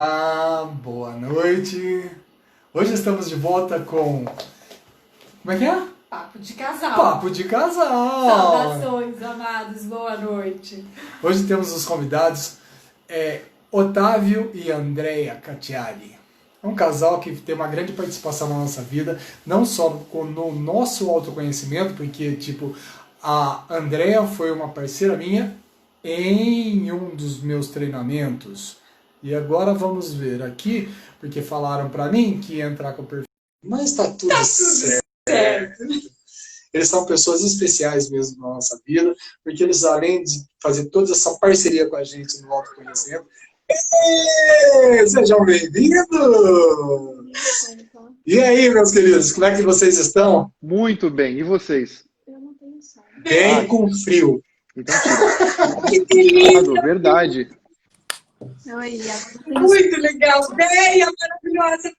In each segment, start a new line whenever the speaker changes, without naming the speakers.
Boa noite. Hoje estamos de volta com... Como é que é?
Papo de casal.
Papo de casal.
Saudações, amados. Boa noite.
Hoje temos os convidados Otávio e Andrea Cacciari. É um casal que tem uma grande participação na nossa vida, não só no nosso autoconhecimento, porque, tipo, a Andrea foi uma parceira minha em um dos meus treinamentos. E agora vamos ver aqui, porque falaram pra mim que ia entrar com o perfil. Mas tá tudo certo. Eles são pessoas especiais mesmo na nossa vida, porque eles, além de fazer toda essa parceria com a gente no autoconhecimento, sejam bem-vindos! E aí, meus queridos, como é que vocês estão?
Muito bem. E vocês?
Eu não tenho som.
Bem com frio.
Então, tira.
Que delícia!
Verdade.
Oi,
Muito legal. Deia, maravilhosa.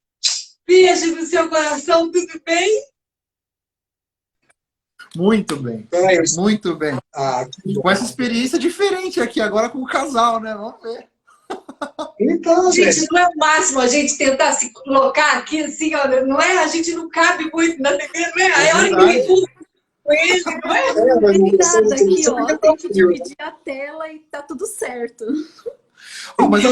Beijo no seu coração, tudo bem?
Muito bem.
Peraí,
Muito bem.
que bom.
Com essa experiência diferente aqui, agora com o casal, né? Vamos ver.
Então,
Gente,
gente,
não é o máximo a gente tentar se colocar aqui assim, olha, não é? A gente não cabe muito na TV, não é? Aí a hora que
verdade.
eu empurro com ele, não é?
Tem nada aqui,
Você
ó.
fica
Tem que
frio.
dividir a tela e tá tudo certo.
Mas
Então,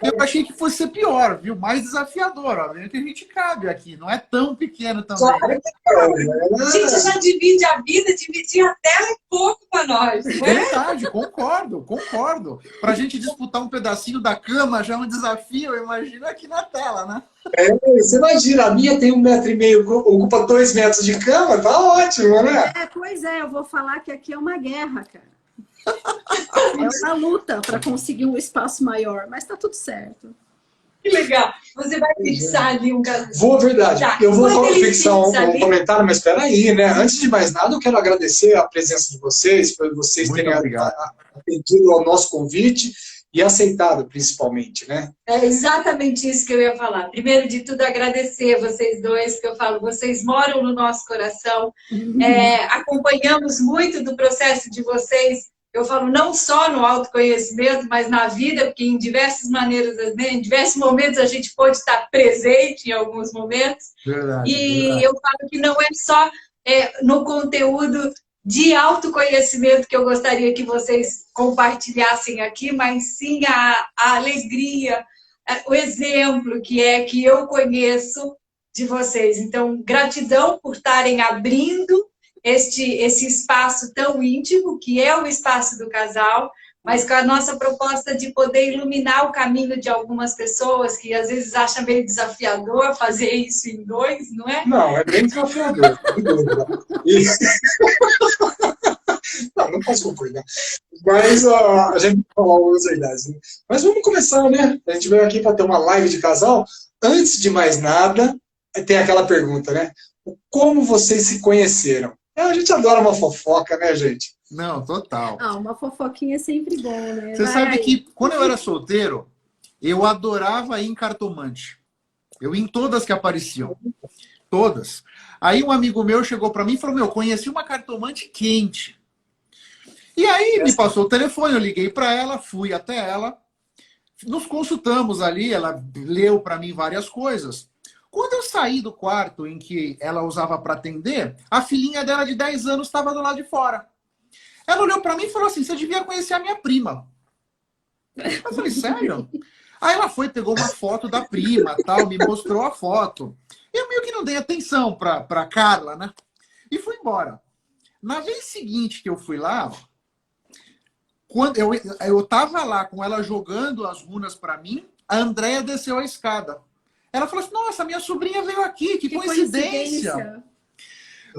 eu achei que fosse ser pior, viu? Mais desafiador. Ó. Vendo que a gente cabe aqui. Não é tão pequeno também.
claro que
A gente já divide a vida, dividir a tela é pouco para nós, não é?
Verdade, concordo. Pra gente disputar um pedacinho da cama já é um desafio, imagina aqui na tela, né?
você imagina, a minha tem 1,5 m, ocupa 2 metros de cama, tá ótimo, né?
Pois é, eu vou falar que aqui é uma guerra, cara. É uma luta para conseguir um espaço maior, mas tá tudo certo.
Que legal. Você vai fixar ali um caso.
Verdade.
Tá,
Eu vou
quando ele
fixar
fixa
um
ali-
comentário, mas espera aí, né? Antes de mais nada, eu quero agradecer a presença de vocês, por vocês
Muito
terem
obrigado.
atendido ao nosso convite e aceitado, principalmente, né?
É exatamente isso que eu ia falar. Primeiro de tudo, agradecer vocês dois, que eu falo, vocês moram no nosso coração. Acompanhamos muito do processo de vocês, eu falo, não só no autoconhecimento, mas na vida, porque em diversas maneiras, né, em diversos momentos a gente pode estar presente em alguns momentos.
Verdade.
E eu falo que não é só no conteúdo de autoconhecimento que eu gostaria que vocês compartilhassem aqui, mas sim a alegria, o exemplo que eu conheço de vocês. Então, gratidão por estarem abrindo esse espaço tão íntimo, que é o espaço do casal, mas com a nossa proposta de poder iluminar o caminho de algumas pessoas que às vezes acham meio desafiador fazer isso em dois, não é?
Não, é bem desafiador. sem dúvida. Não posso concordar. Mas a gente fala algumas verdades. Né? Mas vamos começar, né? A gente veio aqui para ter uma live de casal. Antes de mais nada, tem aquela pergunta, né? Como vocês se conheceram? A gente adora uma fofoca, né, gente?
Não, total.
Uma fofoquinha é sempre bom, né?
Você
Vai
sabe
aí.
que quando eu era solteiro, eu adorava ir em cartomante. Eu ia em todas que apareciam. Todas. Aí um amigo meu chegou para mim e falou, conheci uma cartomante quente. E aí me passou o telefone, eu liguei para ela, fui até ela, nos consultamos ali, ela leu para mim várias coisas. Quando eu saí do quarto em que ela usava para atender, a filhinha dela de 10 anos estava do lado de fora. Ela olhou para mim e falou assim, você devia conhecer a minha prima. Eu falei, sério? Aí ela foi, pegou uma foto da prima, tal, me mostrou a foto. Eu meio que não dei atenção para Carla, né? E fui embora. Na vez seguinte que eu fui lá, quando eu tava lá com ela jogando as runas para mim, a Andrea desceu a escada. Ela falou assim, nossa, minha sobrinha veio aqui, que coincidência.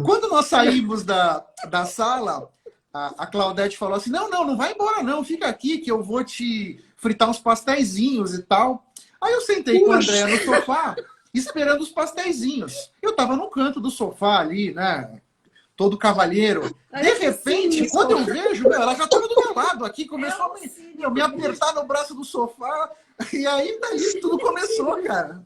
Quando nós saímos da sala, a Claudete falou assim, não vai embora não, fica aqui que eu vou te fritar uns pasteizinhos e tal. Aí eu sentei com a Andrea no sofá, esperando os pasteizinhos. Eu tava no canto do sofá ali, né, todo cavalheiro. De repente, quando eu vejo, ela já tava do meu lado aqui, começou a me apertar no braço do sofá, e aí daí tudo começou, cara.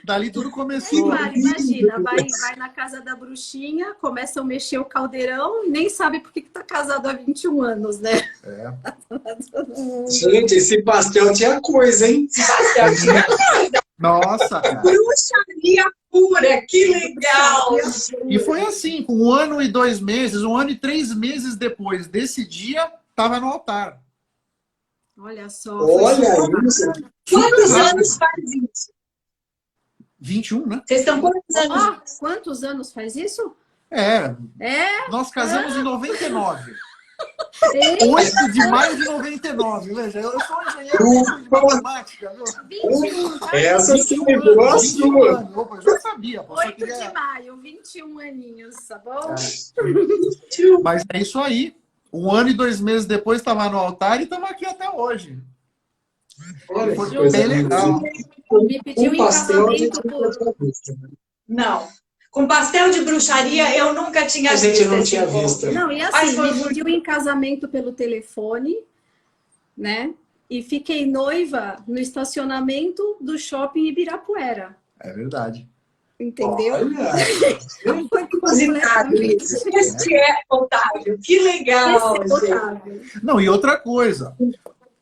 Dali tudo
Aí,
começou.
Mário, imagina, vai na casa da bruxinha, começam a mexer o caldeirão e nem sabe por que tá casado há 21 anos, né?
É.
Gente, esse pastel tinha coisa, hein?
Esse pastel tinha
Nossa, cara.
bruxaria pura, que legal!
E foi assim, com 1 ano e 2 meses, 1 ano e 3 meses depois desse dia, tava no altar.
Olha só.
Olha isso.
Quantos anos faz isso?
21, né?
Vocês estão quantos anos?
Ó, quantos anos faz isso?
É.
É?
Nós casamos em 99.
Ei,
8 de maio de 99. Veja, eu sou engenheiro de matemática, viu?
21, tá?
Essa sim
21
lembrou a
anos, 21
sua.
anos. Opa, eu já sabia. Pô, só
8
queria...
de maio, 21 aninhos, tá bom?
Mas é isso aí. 1 ano e 2 meses depois estava no altar e estamos aqui até hoje.
Olha
Foi
que coisa
bem legal.
Me pediu em
pastel a gente
casamento
nunca
por...
tinha visto, né?
Não. Com pastel de bruxaria eu nunca tinha
A gente
visto
não
esse
tinha
povo.
visto.
Não, e
Mas
assim,
foi
me
muito-
pediu em casamento pelo telefone, né? E fiquei noiva no estacionamento do shopping Ibirapuera.
É verdade.
Entendeu?
Olha,
Foi
Inusitado
completamente
isso. Este é Otávio. Que legal,
Esse é
gente.
Otávio.
Não, e outra coisa.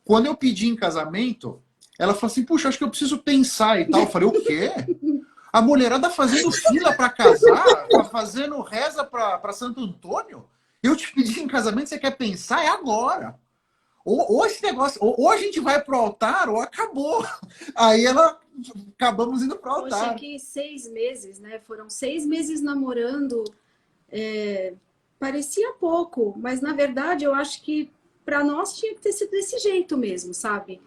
Quando eu pedi em casamento, ela falou assim, puxa, acho que eu preciso pensar e tal. Eu falei, o quê? A mulherada fazendo fila para casar, fazendo reza para Santo Antônio? Eu te pedi em casamento, você quer pensar? É agora. Ou esse negócio, ou a gente vai pro altar, ou acabou. Aí acabamos indo pro
Poxa,
altar.
que 6 meses, né? Foram 6 meses namorando. Parecia pouco, mas na verdade eu acho que para nós tinha que ter sido desse jeito mesmo, sabe?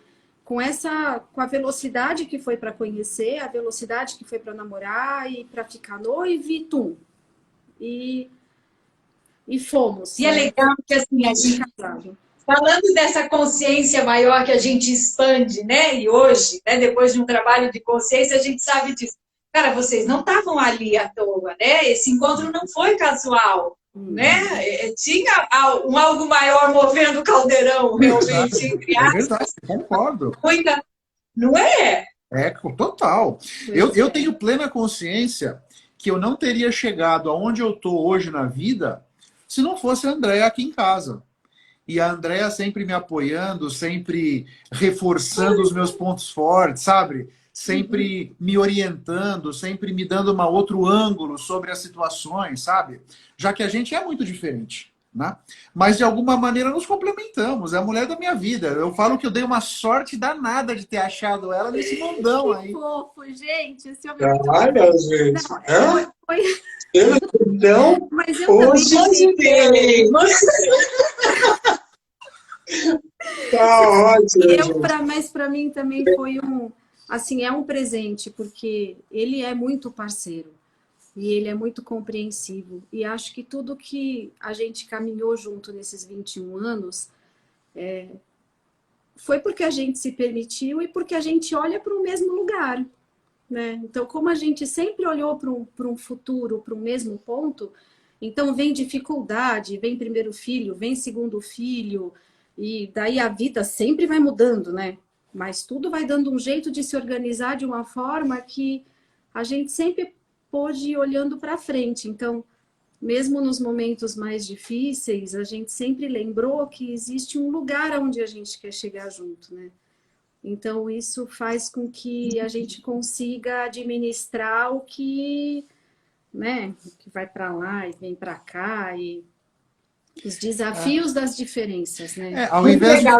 Com a velocidade que foi para conhecer, a velocidade que foi para namorar e para ficar noivo e tum. E fomos.
E é
né?
legal que assim, a gente,
Casado.
falando dessa consciência maior que a gente expande, né? E hoje, né, depois de um trabalho de consciência, a gente sabe disso. Cara, vocês não estavam ali à toa, né? Esse encontro não foi casual, né? Tinha algo maior movendo o caldeirão, realmente, entre
É
aspas.
verdade, concordo.
Muita... Não é?
É, total.
Pois
Eu
é.
tenho plena consciência que eu não teria chegado aonde eu tô hoje na vida se não fosse a Andréa aqui em casa. E a Andréa sempre me apoiando, sempre reforçando os meus pontos fortes, sabe? Sempre me orientando, sempre me dando um outro ângulo sobre as situações, sabe? Já que a gente é muito diferente, né? Mas de alguma maneira nos complementamos. É a mulher da minha vida. Eu falo que eu dei uma sorte danada de ter achado ela nesse mundão aí.
Que fofo, gente. Esse homem é muito
olha, gente.
Não,
Hã?
foi...
Então,
Mas eu também
hoje
fiquei...
tá ótimo.
Mas para mim também foi assim, é um presente, porque ele é muito parceiro e ele é muito compreensivo. E acho que tudo que a gente caminhou junto nesses 21 anos foi porque a gente se permitiu e porque a gente olha para o mesmo lugar, né? Então, como a gente sempre olhou para um futuro, para o mesmo ponto, então vem dificuldade, vem primeiro filho, vem segundo filho, e daí a vida sempre vai mudando, né? Mas tudo vai dando um jeito de se organizar de uma forma que a gente sempre pôde ir olhando para frente. Então, mesmo nos momentos mais difíceis, a gente sempre lembrou que existe um lugar onde a gente quer chegar junto, né? Então, isso faz com que a gente consiga administrar o que, né, que vai para lá e vem para cá, e os desafios das diferenças, né?
Ao
Muito
invés de...
legal.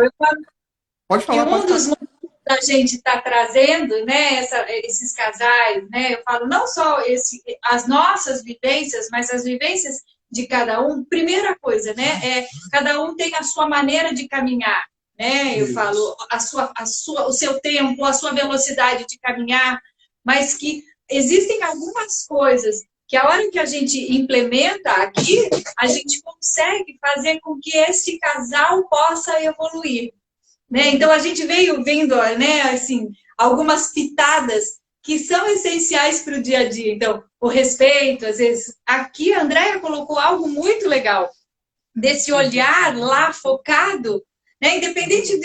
Pode
E
falar,
um
pode
dos
falar.
motivos da gente estar trazendo, né, esses casais, né, eu falo não só as nossas vivências, mas as vivências de cada um. Primeira coisa, né, cada um tem a sua maneira de caminhar, né, eu falo o seu tempo, a sua velocidade de caminhar, mas que existem algumas coisas que a hora que a gente implementa aqui, a gente consegue fazer com que esse casal possa evoluir. Né? Então, a gente veio vendo, né, assim, algumas pitadas que são essenciais para o dia a dia. Então, o respeito, às vezes. Aqui, a Andréa colocou algo muito legal, desse olhar lá focado, né? Independente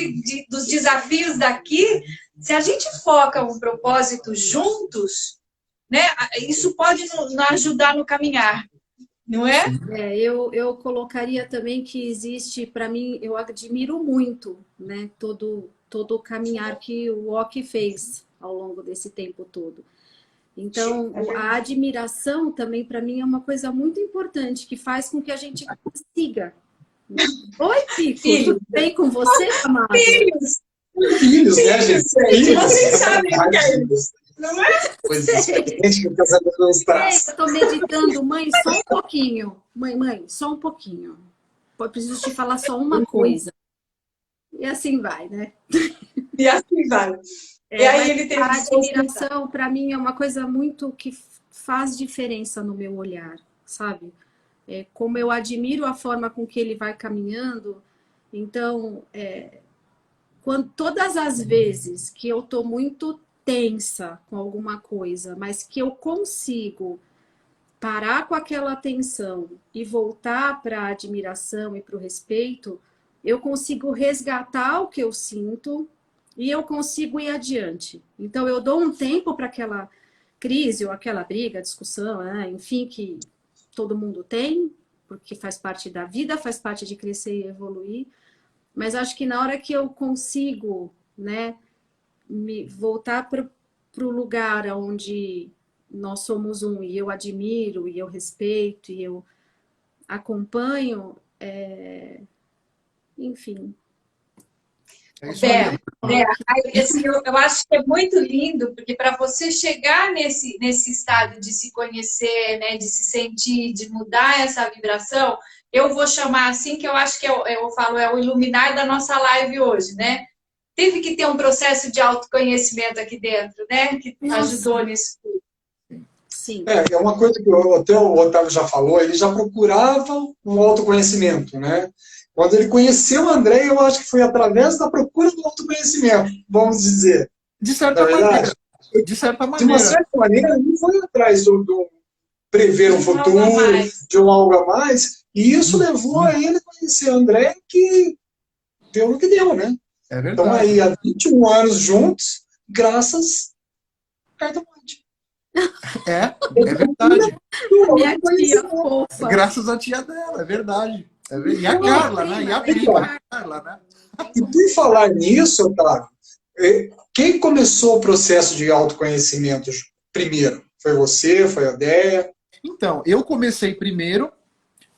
dos desafios daqui, se a gente foca um propósito juntos, né? Isso pode nos ajudar no caminhar, não é?
Eu colocaria também que existe, para mim, eu admiro muito, né, todo o caminhar que o Oki fez ao longo desse tempo todo. Então, a admiração também, para mim, é uma coisa muito importante, que faz com que a gente consiga. Oi, Pico, tudo bem com você, amado?
Filhos!
Filhos, né, gente? Filhos.
Vocês sabem o que é isso, não é?
Coisa diferente que o casamento nos traz.
Eu tô meditando, mãe, só um pouquinho. Mãe, só um pouquinho. Eu preciso te falar só uma coisa. E assim vai, né?
E assim vai. E aí ele tem
a admiração, para mim, é uma coisa muito que faz diferença no meu olhar, sabe? Como eu admiro a forma com que ele vai caminhando. Então, todas as vezes que eu tô muito tensa com alguma coisa, mas que eu consigo parar com aquela tensão e voltar para a admiração e para o respeito, eu consigo resgatar o que eu sinto e eu consigo ir adiante. Então, eu dou um tempo para aquela crise ou aquela briga, discussão, né? Enfim, que todo mundo tem, porque faz parte da vida, faz parte de crescer e evoluir. Mas acho que na hora que eu consigo, né, me voltar para o lugar onde nós somos um, e eu admiro, e eu respeito, e eu acompanho, enfim.
Assim, eu acho que é muito lindo, porque para você chegar nesse estado de se conhecer, né, de se sentir, de mudar essa vibração, eu vou chamar assim, que eu acho que eu falo, é o iluminar da nossa live hoje, né? Teve que ter um processo de autoconhecimento aqui dentro, né? Que ajudou nisso tudo.
Sim.
É uma coisa que até o Otávio já falou, ele já procurava um autoconhecimento, né? Quando ele conheceu o André, eu acho que foi através da procura do autoconhecimento, vamos dizer.
De certa maneira. De certa maneira.
De uma certa maneira, ele foi atrás do prever um futuro, de um algo a mais, e isso levou a ele a conhecer o André, que deu no que deu, né?
É verdade.
Então, aí, há 21 anos juntos, graças a Cartomante.
É verdade.
Minha tia fofa.
Graças à tia dela, é verdade. E a Carla, né? E a prima Carla, né?
E por falar nisso, Otávio, quem começou o processo de autoconhecimento primeiro? Foi você? Foi a Déia?
Então, eu comecei primeiro,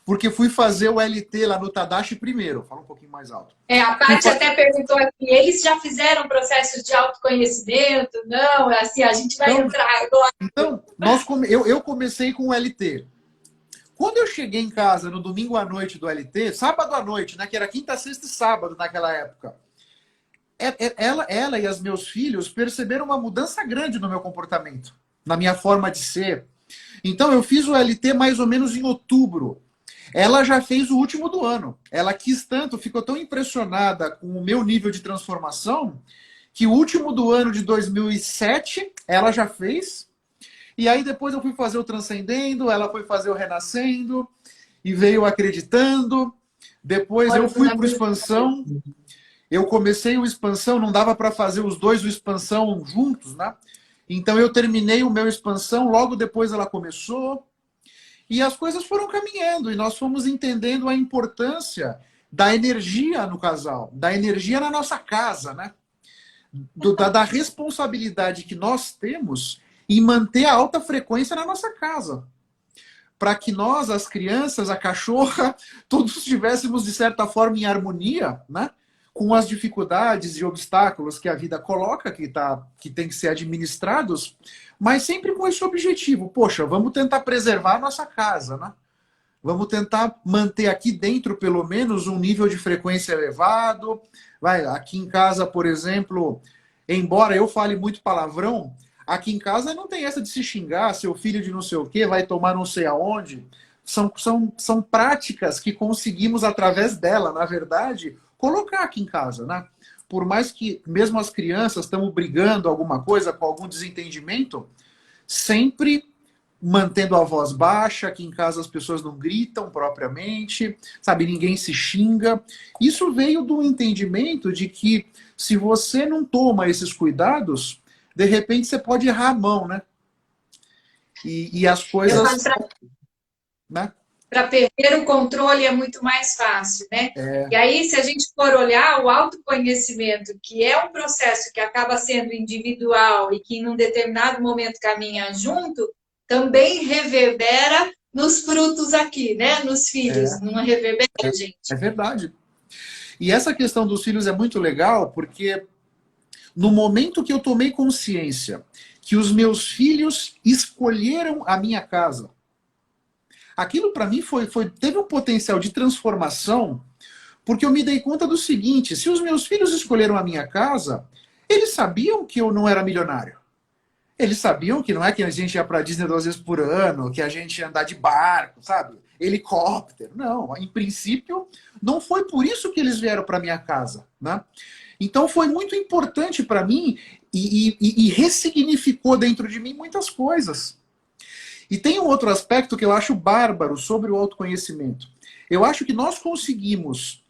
porque fui fazer o LT lá no Tadashi primeiro. Fala um pouquinho mais alto.
A Paty até perguntou aqui, eles já fizeram processos de autoconhecimento? Não, assim, a gente vai entrar agora.
Então, eu comecei com o LT. Quando eu cheguei em casa no domingo à noite do LT, sábado à noite, né, que era quinta, sexta e sábado naquela época, ela e os meus filhos perceberam uma mudança grande no meu comportamento, na minha forma de ser. Então, eu fiz o LT mais ou menos em outubro. Ela já fez o último do ano. Ela quis tanto, ficou tão impressionada com o meu nível de transformação, que o último do ano de 2007, ela já fez. E aí depois eu fui fazer o Transcendendo, ela foi fazer o Renascendo, e veio Acreditando. Depois eu fui para o Expansão. Eu comecei o Expansão, não dava para fazer os dois o Expansão juntos, né? Então eu terminei o meu Expansão, logo depois ela começou. E as coisas foram caminhando, e nós fomos entendendo a importância da energia no casal, da energia na nossa casa, né? Da responsabilidade que nós temos em manter a alta frequência na nossa casa. Para que nós, as crianças, a cachorra, todos estivéssemos, de certa forma, em harmonia, né? Com as dificuldades e obstáculos que a vida coloca, que tem que ser administrados, mas sempre com esse objetivo. Poxa, vamos tentar preservar a nossa casa, né? Vamos tentar manter aqui dentro, pelo menos, um nível de frequência elevado. Aqui em casa, por exemplo, embora eu fale muito palavrão, aqui em casa não tem essa de se xingar, seu filho de não sei o quê, vai tomar não sei aonde. São práticas que conseguimos, através dela, na verdade, colocar aqui em casa, né? Por mais que, mesmo as crianças, estamos brigando alguma coisa, com algum desentendimento, sempre mantendo a voz baixa, aqui em casa as pessoas não gritam propriamente, sabe, ninguém se xinga. Isso veio do entendimento de que, se você não toma esses cuidados, de repente você pode errar a mão, né? E as coisas... né?
Para perder o controle é muito mais fácil, né? E aí, se a gente for olhar o autoconhecimento, que é um processo que acaba sendo individual e que em um determinado momento caminha junto, também reverbera nos frutos aqui, né? Nos filhos, não reverbera, gente.
É verdade. E essa questão dos filhos é muito legal, porque no momento que eu tomei consciência que os meus filhos escolheram a minha casa, aquilo para mim teve um potencial de transformação, porque eu me dei conta do seguinte: se os meus filhos escolheram a minha casa, eles sabiam que eu não era milionário. Eles sabiam que não é que a gente ia para Disney 2 vezes por ano, que a gente ia andar de barco, sabe? Helicóptero. Não, em princípio, não foi por isso que eles vieram para minha casa, né? Então foi muito importante para mim e ressignificou dentro de mim muitas coisas. E tem um outro aspecto que eu acho bárbaro sobre o autoconhecimento. Eu acho que nós conseguimos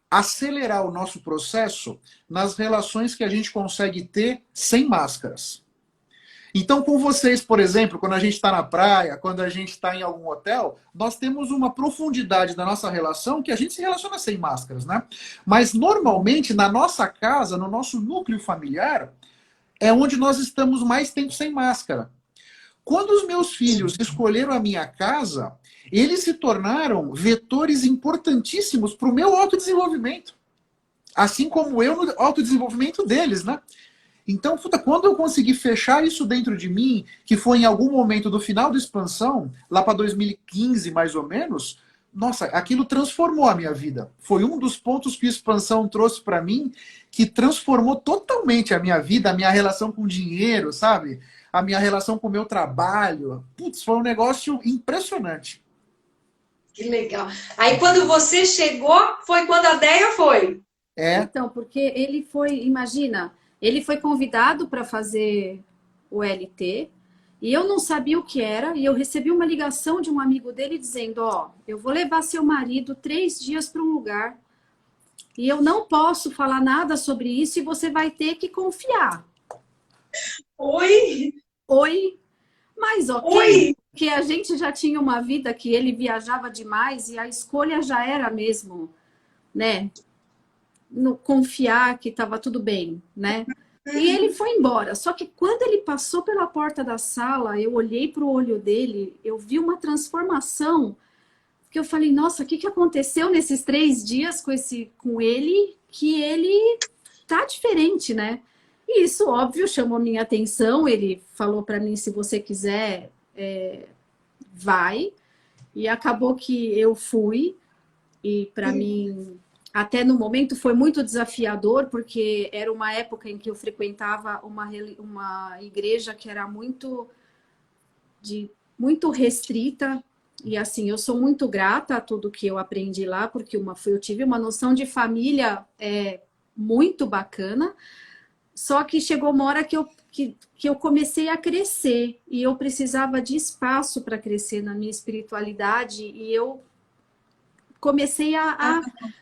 acelerar o nosso processo nas relações que a gente consegue ter sem máscaras. Então, com vocês, por exemplo, quando a gente está na praia, quando a gente está em algum hotel, nós temos uma profundidade da nossa relação que a gente se relaciona sem máscaras, né? Mas, normalmente, na nossa casa, no nosso núcleo familiar, é onde nós estamos mais tempo sem máscara. Quando os meus filhos escolheram a minha casa, eles se tornaram vetores importantíssimos para o meu autodesenvolvimento. Assim como eu no autodesenvolvimento deles, né? Então, quando eu consegui fechar isso dentro de mim, que foi em algum momento do final da expansão, lá para 2015 mais ou menos, nossa, aquilo transformou a minha vida. Foi um dos pontos que a expansão trouxe para mim, que transformou totalmente a minha vida, a minha relação com o dinheiro, sabe? A minha relação com o meu trabalho. Putz, foi um negócio impressionante.
Que legal. Aí, quando você chegou, foi quando a Déia foi.
Então, porque ele foi, imagina, ele foi convidado para fazer o LT e eu não sabia o que era, e eu recebi uma ligação de um amigo dele dizendo: ó, eu vou levar seu marido 3 dias para um lugar e eu não posso falar nada sobre isso e você vai ter que confiar.
Oi?
Mas ok,
Oi?
porque a gente já tinha uma vida que ele viajava demais e a escolha já era mesmo, né? No confiar que estava tudo bem, né? E ele foi embora. Só que quando ele passou pela porta da sala, eu olhei para o olho dele, eu vi uma transformação, que eu falei: nossa, o que aconteceu nesses 3 dias com ele, que ele tá diferente, né? E isso, óbvio, chamou minha atenção. Ele falou para mim: se você quiser, vai. E acabou que eu fui, e para mim... Até no momento foi muito desafiador, porque era uma época em que eu frequentava uma igreja que era muito restrita. E assim, eu sou muito grata a tudo que eu aprendi lá, porque eu tive uma noção de família muito bacana. Só que chegou uma hora que eu comecei a crescer e eu precisava de espaço para crescer na minha espiritualidade, e eu comecei a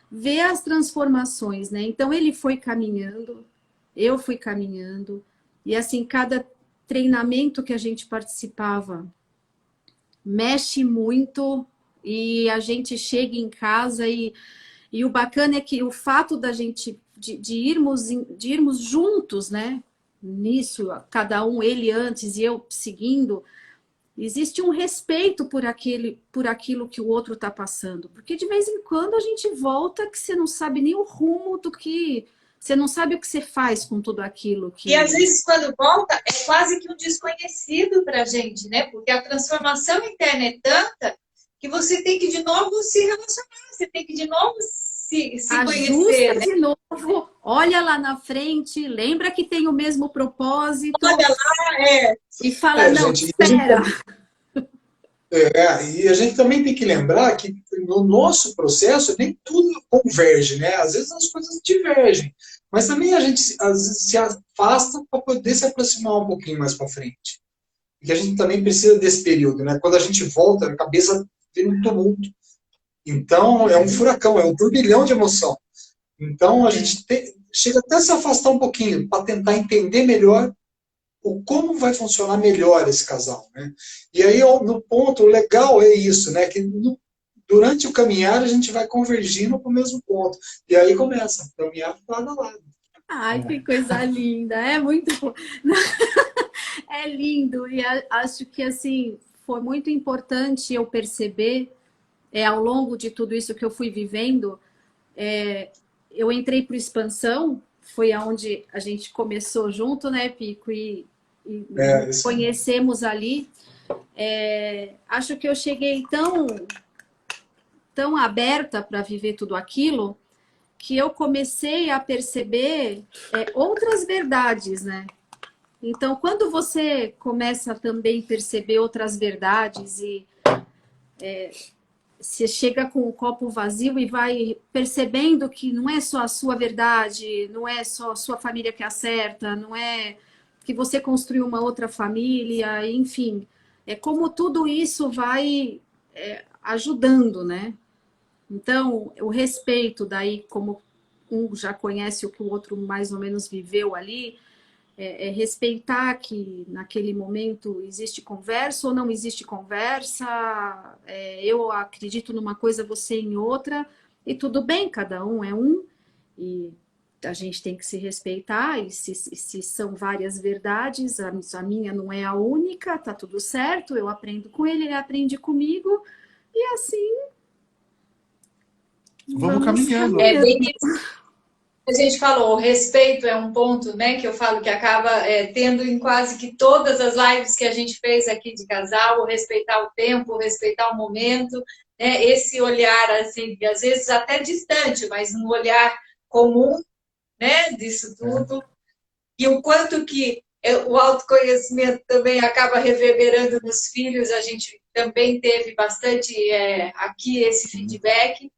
ver as transformações, né? Então ele foi caminhando, eu fui caminhando, e assim, cada treinamento que a gente participava mexe muito, e a gente chega em casa e o bacana é que o fato da gente de irmos juntos, né? Nisso, cada um, ele antes e eu seguindo, existe um respeito por aquilo que o outro está passando. Porque de vez em quando a gente volta que você não sabe nem o rumo do que... Você não sabe o que você faz com tudo aquilo que...
E às vezes, quando volta, é quase que um desconhecido para a gente, né? Porque a transformação interna é tanta que você tem que de novo se relacionar, você tem que de novo se conhecer, né?
De novo, olha lá na frente, lembra que tem o mesmo propósito.
Olha lá,
E fala: não,
gente,
espera.
E a gente também tem que lembrar que no nosso processo nem tudo converge, né? Às vezes as coisas divergem, mas também a gente às vezes se afasta para poder se aproximar um pouquinho mais para frente. Porque a gente também precisa desse período, né? Quando a gente volta, a cabeça vira um tumulto. Então é um furacão, é um turbilhão de emoção. Então a gente chega até a se afastar um pouquinho para tentar entender melhor o como vai funcionar melhor esse casal, né? E aí, no ponto, o legal é isso, né? Que durante o caminhar a gente vai convergindo para o mesmo ponto. E aí começa a caminhar lado a lado.
Ai, que coisa linda, é muito bom. É lindo e acho que assim foi muito importante eu perceber ao longo de tudo isso que eu fui vivendo, eu entrei para o Expansão, foi aonde a gente começou junto, né, Pico, e conhecemos ali. Acho que eu cheguei tão aberta para viver tudo aquilo que eu comecei a perceber outras verdades, né? Então, quando você começa a também perceber outras verdades e você chega com o copo vazio e vai percebendo que não é só a sua verdade, não é só a sua família que acerta, não é que você construiu uma outra família, enfim. É como tudo isso vai ajudando, né? Então, o respeito daí, como um já conhece o que o outro mais ou menos viveu ali, respeitar que naquele momento existe conversa ou não existe conversa, eu acredito numa coisa, você em outra, e tudo bem, cada um é um, e a gente tem que se respeitar, e se são várias verdades, a minha não é a única, tá tudo certo, eu aprendo com ele aprende comigo, e assim
Vamos caminhando.
É bem isso. A gente falou, o respeito é um ponto, né, que eu falo que acaba tendo em quase que todas as lives que a gente fez aqui de casal, o respeitar o tempo, o respeitar o momento, né, esse olhar, assim, às vezes até distante, mas um olhar comum, né, disso tudo. E o quanto que o autoconhecimento também acaba reverberando nos filhos, a gente também teve bastante aqui esse feedback.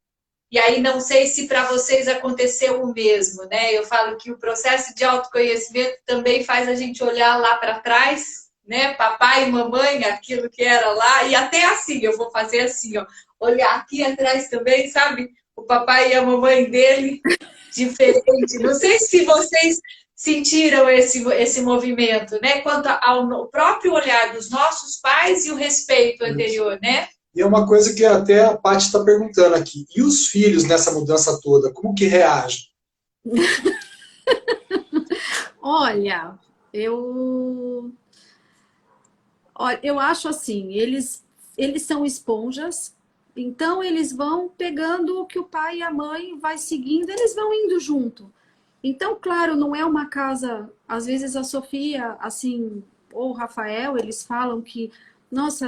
E aí não sei se para vocês aconteceu o mesmo, né? Eu falo que o processo de autoconhecimento também faz a gente olhar lá para trás, né? Papai e mamãe, aquilo que era lá, e até assim, eu vou fazer assim, ó, olhar aqui atrás também, sabe? O papai e a mamãe dele, diferente. Não sei se vocês sentiram esse movimento, né? Quanto ao próprio olhar dos nossos pais e o respeito anterior, né?
E é uma coisa que até a Paty está perguntando aqui. E os filhos nessa mudança toda, como que reagem?
Olha, eu acho assim, eles são esponjas, então eles vão pegando o que o pai e a mãe vai seguindo, eles vão indo junto. Então, claro, não é uma casa, às vezes a Sofia, assim, ou o Rafael, eles falam que, nossa,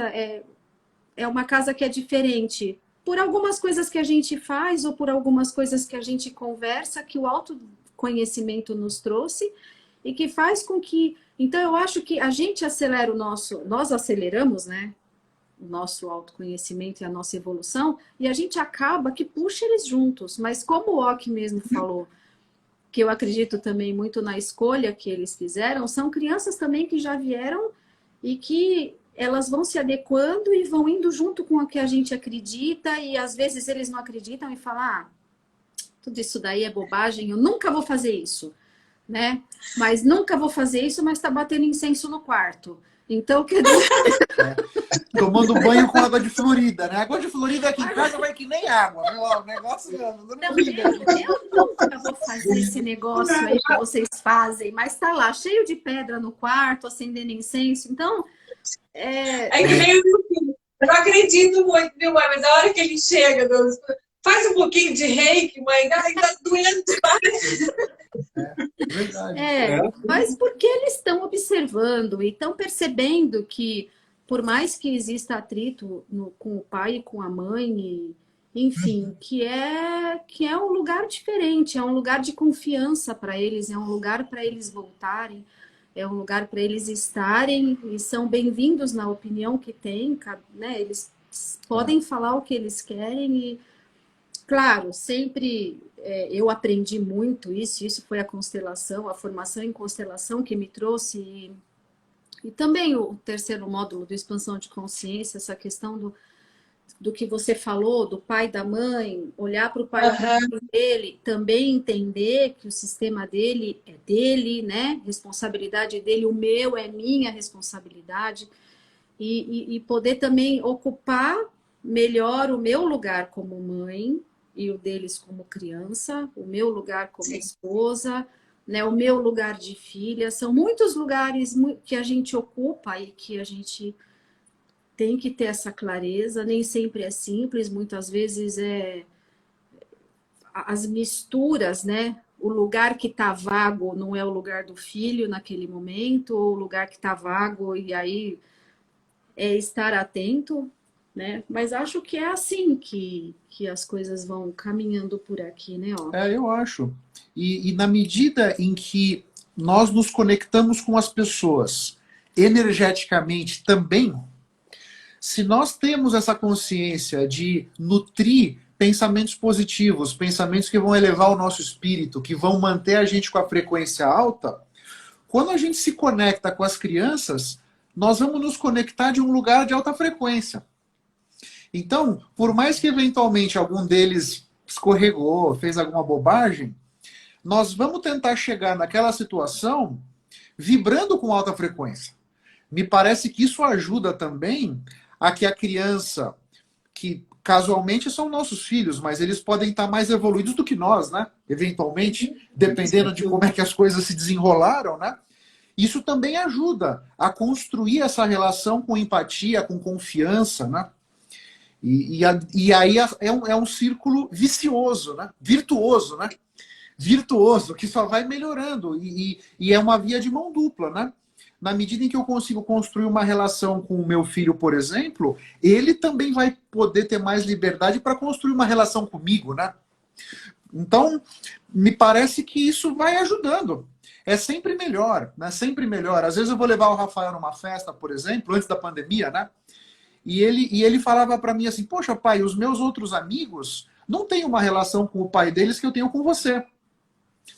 é uma casa que é diferente. Por algumas coisas que a gente faz ou por algumas coisas que a gente conversa, que o autoconhecimento nos trouxe e que faz com que... Então, eu acho que a gente acelera nós aceleramos, né? O nosso autoconhecimento e a nossa evolução, e a gente acaba que puxa eles juntos. Mas como o Ok mesmo falou, que eu acredito também muito na escolha que eles fizeram, são crianças também que já vieram e que elas vão se adequando e vão indo junto com o que a gente acredita, e às vezes eles não acreditam e falam, tudo isso daí é bobagem, eu nunca vou fazer isso, né? Mas nunca vou fazer isso, mas tá batendo incenso no quarto. Então, quer dizer...
Tomando banho com água de Florida, né? Água de Florida aqui em casa vai que nem água. O negócio não
eu nunca vou fazer esse negócio aí que vocês fazem, mas tá lá, cheio de pedra no quarto, acendendo incenso. Então,
É que nem o filho. Eu não acredito muito, viu, mãe? Mas a hora que ele chega, faz um pouquinho de reiki, mãe, ai, tá doendo demais.
Verdade.
Mas porque eles estão observando e estão percebendo que, por mais que exista atrito com o pai e com a mãe, enfim, que é um lugar diferente, é um lugar de confiança para eles, é um lugar para eles voltarem, é um lugar para eles estarem e são bem-vindos na opinião que têm, né? Eles podem falar o que eles querem e, claro, sempre eu aprendi muito isso foi a constelação, a formação em constelação que me trouxe e também o terceiro módulo do expansão de consciência, essa questão do que você falou, do pai e da mãe, olhar para o pai e para a mãe dele, também entender que o sistema dele é dele, né? Responsabilidade dele, o meu é minha responsabilidade. E poder também ocupar melhor o meu lugar como mãe e o deles como criança, o meu lugar como esposa, né? O meu lugar de filha. São muitos lugares que a gente ocupa e que a gente tem que ter essa clareza, nem sempre é simples, muitas vezes as misturas, né? O lugar que está vago não é o lugar do filho naquele momento, ou o lugar que está vago e aí é estar atento, né? Mas acho que é assim que as coisas vão caminhando por aqui, né? Ó.
Eu acho. E na medida em que nós nos conectamos com as pessoas energeticamente também, se nós temos essa consciência de nutrir pensamentos positivos, pensamentos que vão elevar o nosso espírito, que vão manter a gente com a frequência alta, quando a gente se conecta com as crianças, nós vamos nos conectar de um lugar de alta frequência. Então, por mais que eventualmente algum deles escorregou, fez alguma bobagem, nós vamos tentar chegar naquela situação vibrando com alta frequência. Me parece que isso ajuda também a que a criança, que casualmente são nossos filhos, mas eles podem estar mais evoluídos do que nós, né? Eventualmente, dependendo de como é que as coisas se desenrolaram, né? Isso também ajuda a construir essa relação com empatia, com confiança, né? E aí é um círculo vicioso, né? Virtuoso, né? Virtuoso, que só vai melhorando. E é uma via de mão dupla, né? Na medida em que eu consigo construir uma relação com o meu filho, por exemplo, ele também vai poder ter mais liberdade para construir uma relação comigo, né? Então, me parece que isso vai ajudando. É sempre melhor, né? Sempre melhor. Às vezes eu vou levar o Rafael numa festa, por exemplo, antes da pandemia, né? E ele falava para mim assim, poxa, pai, os meus outros amigos não têm uma relação com o pai deles que eu tenho com você.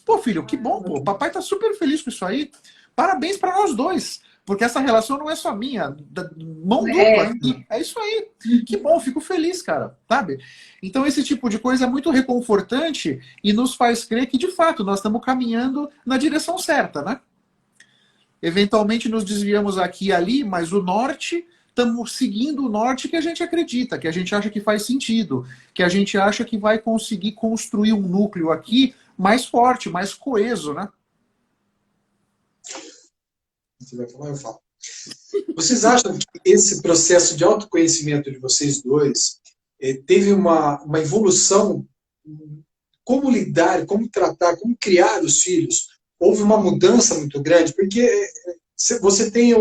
Pô, filho, que bom, pô. Papai tá super feliz com isso aí. Parabéns para nós dois. Porque essa relação não é só minha. Mão dupla. É isso aí. Que bom, fico feliz, cara. Sabe? Então esse tipo de coisa é muito reconfortante e nos faz crer que, de fato, nós estamos caminhando na direção certa, né? Eventualmente nos desviamos aqui e ali, mas o norte, estamos seguindo o norte que a gente acredita, que a gente acha que faz sentido, que a gente acha que vai conseguir construir um núcleo aqui mais forte, mais coeso, né?
Você vai falar, eu falo. Vocês acham que esse processo de autoconhecimento de vocês dois teve uma evolução? Como lidar, como tratar, como criar os filhos? Houve uma mudança muito grande, porque você tem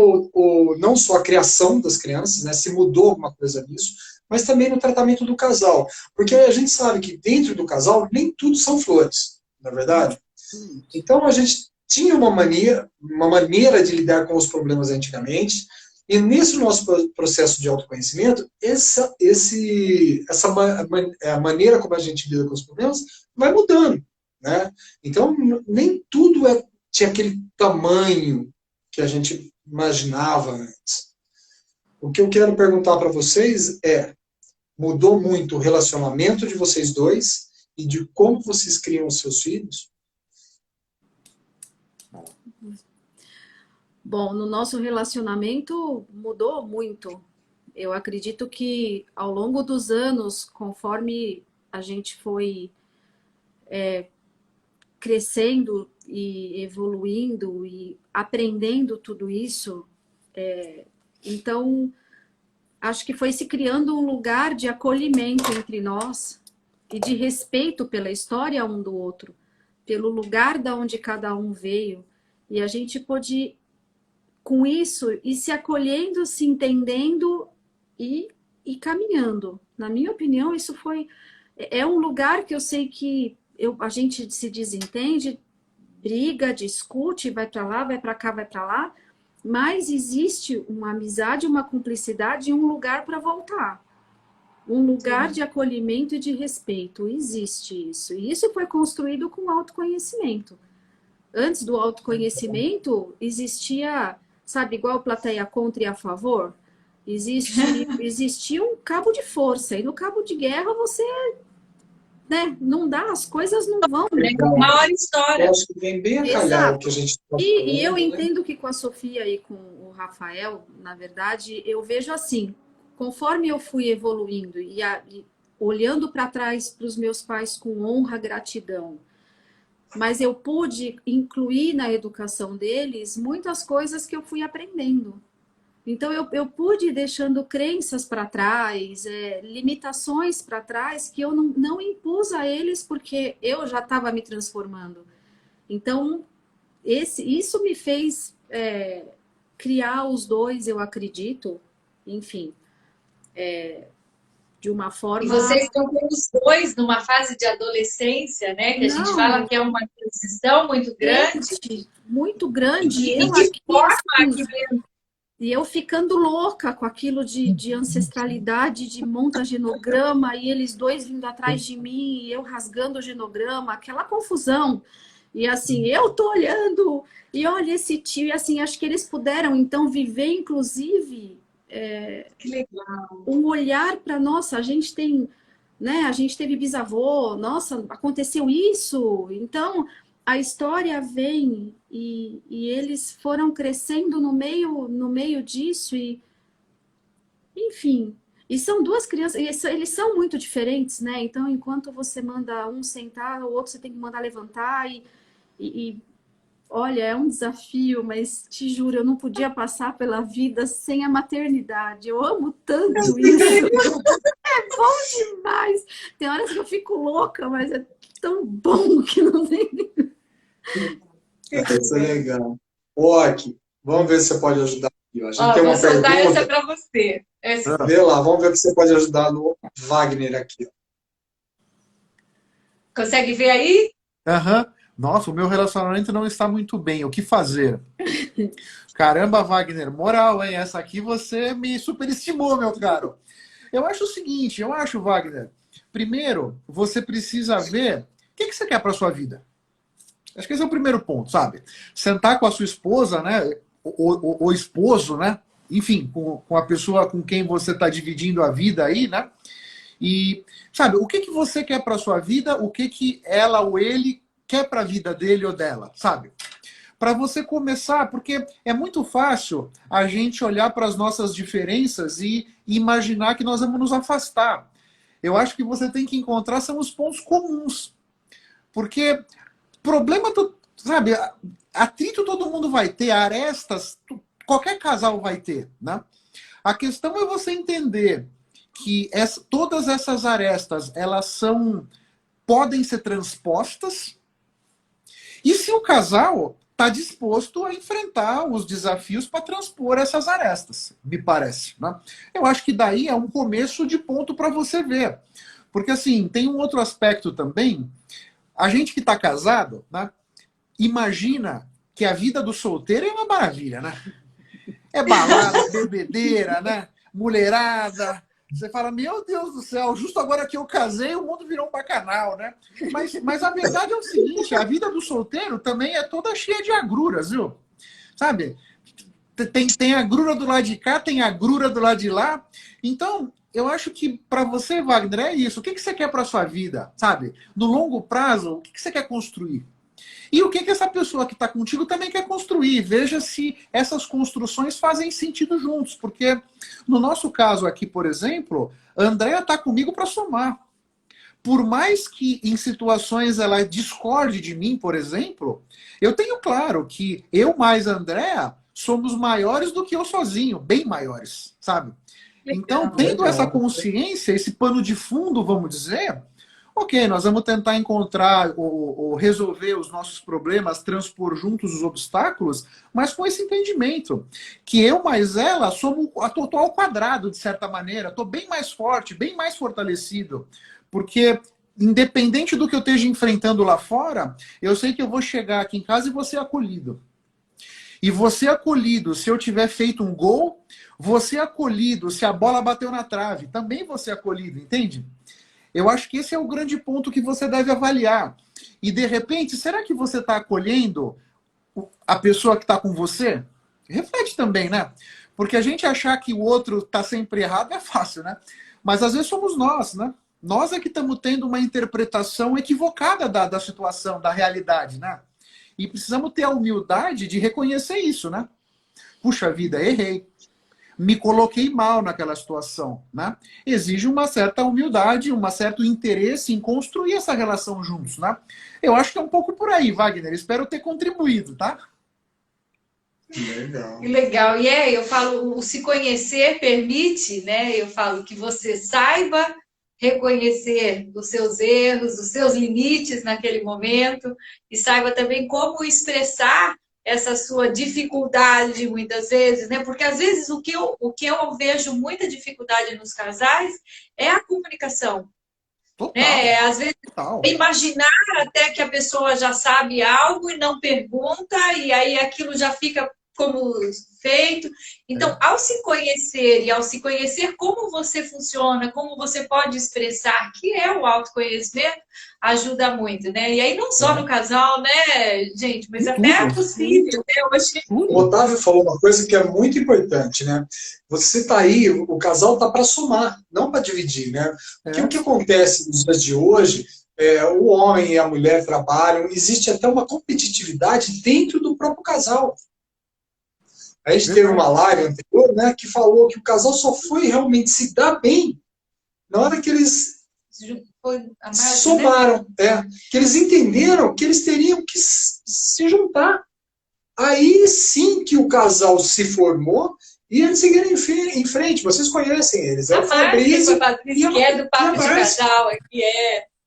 não só a criação das crianças, né, se mudou alguma coisa nisso, mas também no tratamento do casal. Porque a gente sabe que dentro do casal nem tudo são flores, não é verdade? Então a gente tinha uma maneira de lidar com os problemas antigamente, e nesse nosso processo de autoconhecimento, a maneira como a gente lida com os problemas vai mudando, né? Então, nem tudo tinha aquele tamanho que a gente imaginava antes. O que eu quero perguntar para vocês mudou muito o relacionamento de vocês dois e de como vocês criam os seus filhos?
Bom, no nosso relacionamento mudou muito. Eu acredito que ao longo dos anos, conforme a gente foi crescendo e evoluindo e aprendendo tudo isso, então acho que foi se criando um lugar de acolhimento entre nós e de respeito pela história um do outro, pelo lugar da onde cada um veio. E a gente pôde, com isso, ir se acolhendo, se entendendo e caminhando. Na minha opinião, isso é um lugar que eu sei que a gente se desentende, briga, discute, vai para lá, vai para cá, vai para lá, mas existe uma amizade, uma cumplicidade e um lugar para voltar. Um lugar de acolhimento e de respeito. Existe isso. E isso foi construído com autoconhecimento. Antes do autoconhecimento, existia, sabe, igual plateia contra e a favor. Existe um cabo de força, e no cabo de guerra você, né, não dá, as coisas não vão.
É uma hora história.
Eu acho que vem bem a calhar o que a gente está falando.
E eu
né?
entendo que com a Sofia e com o Rafael, na verdade, eu vejo assim, conforme eu fui evoluindo e olhando para trás para os meus pais com honra, gratidão, mas eu pude incluir na educação deles muitas coisas que eu fui aprendendo. Então, eu pude ir deixando crenças para trás, limitações para trás, que eu não impus a eles porque eu já estava me transformando. Então, isso me fez criar os dois, eu acredito, enfim, de uma forma...
E vocês estão com os dois numa fase de adolescência, né? Que a gente fala que é uma transição muito grande.
Muito grande.
E de forma que...
E eu ficando louca com aquilo de ancestralidade, de montagenograma, e eles dois vindo atrás de mim, e eu rasgando o genograma, aquela confusão. E assim, eu tô olhando, e olha esse tio, e assim, acho que eles puderam, então, viver, inclusive,
que legal.
Um olhar para, nossa, a gente tem, né, a gente teve bisavô, nossa, aconteceu isso, então... A história vem e eles foram crescendo no meio disso e, enfim, e são duas crianças, eles são muito diferentes, né? Então, enquanto você manda um sentar, o outro você tem que mandar levantar e olha, é um desafio, mas te juro, eu não podia passar pela vida sem a maternidade. Eu amo tanto isso. É bom demais. Tem horas que eu fico louca, mas é tão bom que não tem...
Isso é legal. Ô, aqui, vamos ver se você pode ajudar aqui. A gente tem uma
vou soltar
pergunta.
essa para você.
Vê lá, vamos ver o que você pode ajudar no Wagner aqui.
Consegue ver aí?
Aham. Nossa, o meu relacionamento não está muito bem. O que fazer? Caramba, Wagner, moral, hein? Essa aqui você me superestimou, meu caro. Eu acho o seguinte, Wagner, primeiro, você precisa ver o que você quer para sua vida. Acho que esse é o primeiro ponto, sabe? Sentar com a sua esposa, né? O esposo, né? Enfim, com a pessoa com quem você está dividindo a vida aí, né? E, sabe, o que você quer para sua vida, o que ela ou ele quer para a vida dele ou dela, sabe? Para você começar, porque é muito fácil a gente olhar para as nossas diferenças e imaginar que nós vamos nos afastar. Eu acho que você tem que encontrar são os pontos comuns. Porque problema, sabe, atrito todo mundo vai ter, arestas, qualquer casal vai ter, né? A questão é você entender que todas essas arestas, elas podem ser transpostas, e se o casal está disposto a enfrentar os desafios para transpor essas arestas, me parece, né? Eu acho que daí é um começo de ponto para você ver. Porque, assim, tem um outro aspecto também. A gente que está casado, né, imagina que a vida do solteiro é uma maravilha, né? É balada, bebedeira, né? Mulherada. Você fala, meu Deus do céu, justo agora que eu casei, o mundo virou um bacanal, né? Mas a verdade é o seguinte, a vida do solteiro também é toda cheia de agruras, viu? Sabe? Tem a agrura do lado de cá, tem a agrura do lado de lá. Então, eu acho que para você, Wagner, é isso. O que você quer para sua vida, sabe? No longo prazo, o que você quer construir? E o que essa pessoa que está contigo também quer construir? Veja se essas construções fazem sentido juntos. Porque no nosso caso aqui, por exemplo, a Andréa está comigo para somar. Por mais que em situações ela discorde de mim, por exemplo, eu tenho claro que eu mais a Andréa somos maiores do que eu sozinho, bem maiores, sabe? Então, tendo essa consciência, esse pano de fundo, vamos dizer, ok, nós vamos tentar encontrar ou resolver os nossos problemas, transpor juntos os obstáculos, mas com esse entendimento que eu mais ela somos ao quadrado, de certa maneira. Estou bem mais forte, bem mais fortalecido, porque independente do que eu esteja enfrentando lá fora, eu sei que eu vou chegar aqui em casa e vou ser acolhido. E você acolhido, se eu tiver feito um gol, você acolhido, se a bola bateu na trave, também você acolhido, entende? Eu acho que esse é o grande ponto que você deve avaliar. E, de repente, será que você está acolhendo a pessoa que está com você? Reflete também, né? Porque a gente achar que o outro está sempre errado é fácil, né? Mas às vezes somos nós, né? Nós é que estamos tendo uma interpretação equivocada da situação, da realidade, né? E precisamos ter a humildade de reconhecer isso, né? Puxa vida, errei. Me coloquei mal naquela situação, né? Exige uma certa humildade, um certo interesse em construir essa relação juntos, né? Eu acho que é um pouco por aí, Wagner. Espero ter contribuído, tá?
Legal.
Que legal. E eu falo, o se conhecer permite, né? Eu falo que você saiba reconhecer os seus erros, os seus limites naquele momento e saiba também como expressar essa sua dificuldade muitas vezes, né? Porque às vezes o que eu vejo muita dificuldade nos casais é a comunicação.
Total.
Né? Às vezes
Total.
imaginar até que a pessoa já sabe algo e não pergunta, e aí aquilo já fica como feito. Então, ao se conhecer e ao se conhecer como você funciona, como você pode expressar, que é o autoconhecimento, ajuda muito, né? E aí não só no casal, né, gente, mas até é possível, né? Hoje...
O Otávio falou uma coisa que é muito importante, né? Você está aí, o casal está para somar, não para dividir, né? Porque o que acontece nos dias de hoje, o homem e a mulher trabalham, existe até uma competitividade dentro do próprio casal. A gente teve uma live anterior, né, que falou que o casal só foi realmente se dar bem na hora que eles somaram, que eles entenderam que eles teriam que se juntar. Aí sim que o casal se formou e eles seguiram em frente. Vocês conhecem eles. É o Fabrício.
Que é do Papo de Casal, aqui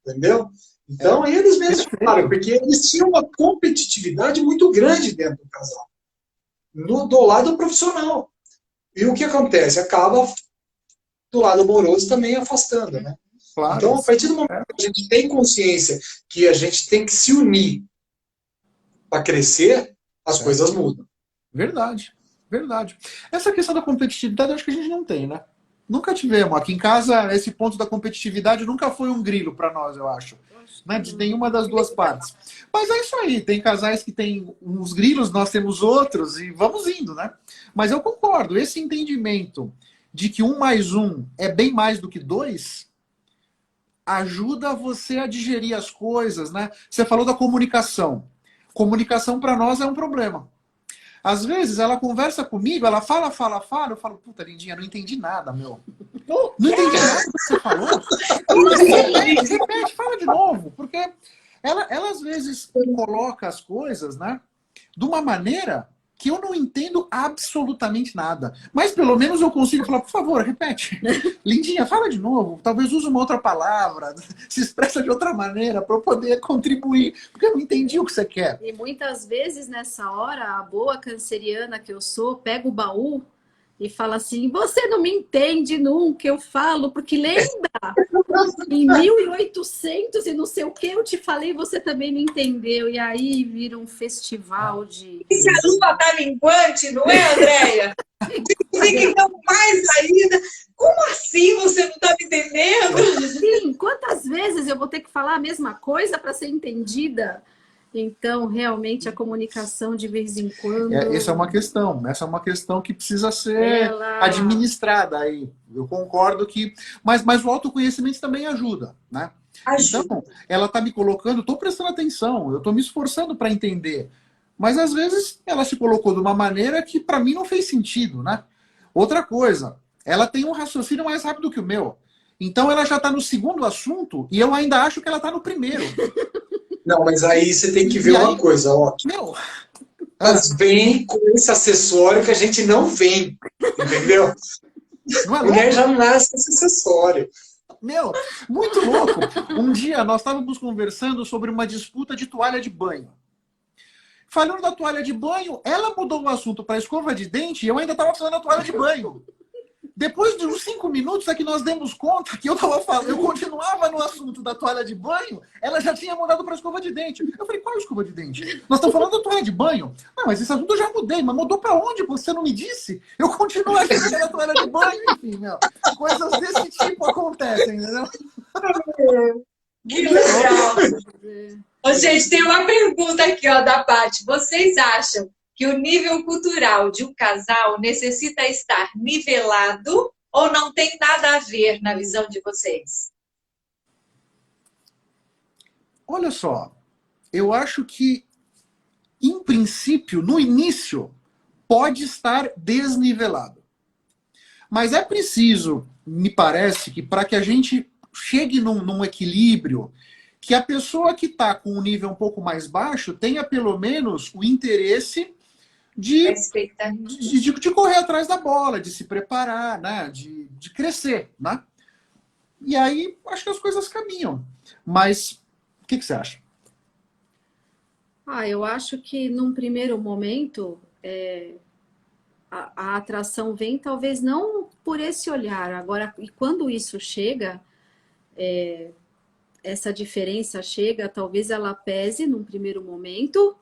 Entendeu? Então, eles mesmos falaram, porque eles tinham uma competitividade muito grande dentro do casal. Do lado profissional. E o que acontece? Acaba do lado amoroso também afastando, né? Claro. Então, a partir do momento que a gente tem consciência que a gente tem que se unir para crescer, as coisas mudam.
Verdade, verdade. Essa questão da competitividade, eu acho que a gente não tem, né? Nunca tivemos. Aqui em casa, esse ponto da competitividade nunca foi um grilo para nós, eu acho. Né? De nenhuma das duas partes. Mas é isso aí. Tem casais que têm uns grilos, nós temos outros, e vamos indo, né? Mas eu concordo. Esse entendimento de que 1 mais 1 é bem mais do que 2 ajuda você a digerir as coisas, né? Você falou da comunicação. Comunicação para nós é um problema. Às vezes ela conversa comigo, ela fala, eu falo, puta, lindinha, não entendi nada, meu. Não entendi nada do que você falou. Repete, fala de novo. Porque ela às vezes coloca as coisas, né, de uma maneira que eu não entendo absolutamente nada. Mas pelo menos eu consigo falar, por favor, repete. Lindinha, fala de novo. Talvez use uma outra palavra, se expressa de outra maneira para eu poder contribuir. Porque eu não entendi o que você quer.
E muitas vezes nessa hora, a boa canceriana que eu sou, pega o baú e fala assim, você não me entende nunca, eu falo, porque lembra? Em 1800 e não sei o que eu te falei, você também não entendeu. E aí vira um festival de...
E se a lua tá minguante, não é, Andréia? Fica então mais ainda. Como assim você não tá me entendendo?
Sim, quantas vezes eu vou ter que falar a mesma coisa para ser entendida? Então, realmente, a comunicação de vez em quando...
Essa é uma questão que precisa ser administrada aí. Eu concordo que... Mas o autoconhecimento também ajuda, né? Então, ela está me colocando, estou prestando atenção, eu estou me esforçando para entender. Mas, às vezes, ela se colocou de uma maneira que, para mim, não fez sentido, né? Outra coisa, ela tem um raciocínio mais rápido que o meu. Então, ela já está no segundo assunto e eu ainda acho que ela está no primeiro.
Não, mas aí você tem que ver uma coisa, ó. Elas vêm com esse acessório que a gente não vem, entendeu? A mulher já nasce com esse acessório.
Meu, muito louco. Um dia nós estávamos conversando sobre uma disputa de toalha de banho. Falando da toalha de banho, ela mudou o assunto para escova de dente e eu ainda estava falando da toalha de banho. Depois de uns 5 minutos é que nós demos conta que eu continuava no assunto da toalha de banho, ela já tinha mudado para escova de dente. Eu falei, qual é a escova de dente? Nós estamos falando da toalha de banho. Não, mas esse assunto eu já mudei, mas mudou para onde? Você não me disse? Eu continuo achando que era toalha de banho, enfim, meu. Coisas desse tipo acontecem, entendeu?
Que legal! Ô, gente, tem uma pergunta aqui, ó, da Paty. Vocês acham que o nível cultural de um casal necessita estar nivelado ou não tem nada a ver na visão de vocês?
Olha só, eu acho que, em princípio, no início, pode estar desnivelado. Mas é preciso, me parece, que para que a gente chegue num equilíbrio, que a pessoa que está com um nível um pouco mais baixo tenha pelo menos o interesse de correr atrás da bola, de se preparar, né? de crescer. Né? E aí, acho que as coisas caminham. Mas, o que você acha?
Eu acho que num primeiro momento a atração vem talvez não por esse olhar. Agora, e quando isso chega, essa diferença chega, talvez ela pese num primeiro momento,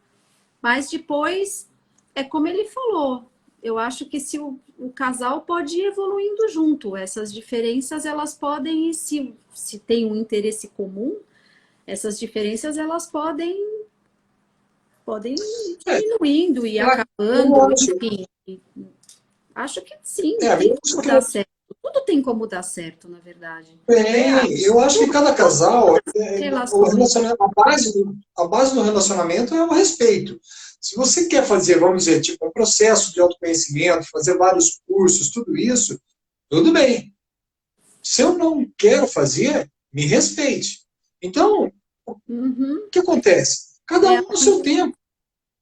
mas depois é como ele falou. Eu acho que se o casal pode ir evoluindo junto, essas diferenças elas podem, se tem um interesse comum, essas diferenças elas podem ir diminuindo e acabando, enfim. Acho que sim, tem como dar certo. Tudo tem como dar certo, na verdade.
Eu acho que cada casal, a base do relacionamento é o respeito. Se você quer fazer, vamos dizer, tipo um processo de autoconhecimento, fazer vários cursos, tudo isso, tudo bem. Se eu não quero fazer, me respeite. Então, o que acontece? Cada um no seu tempo.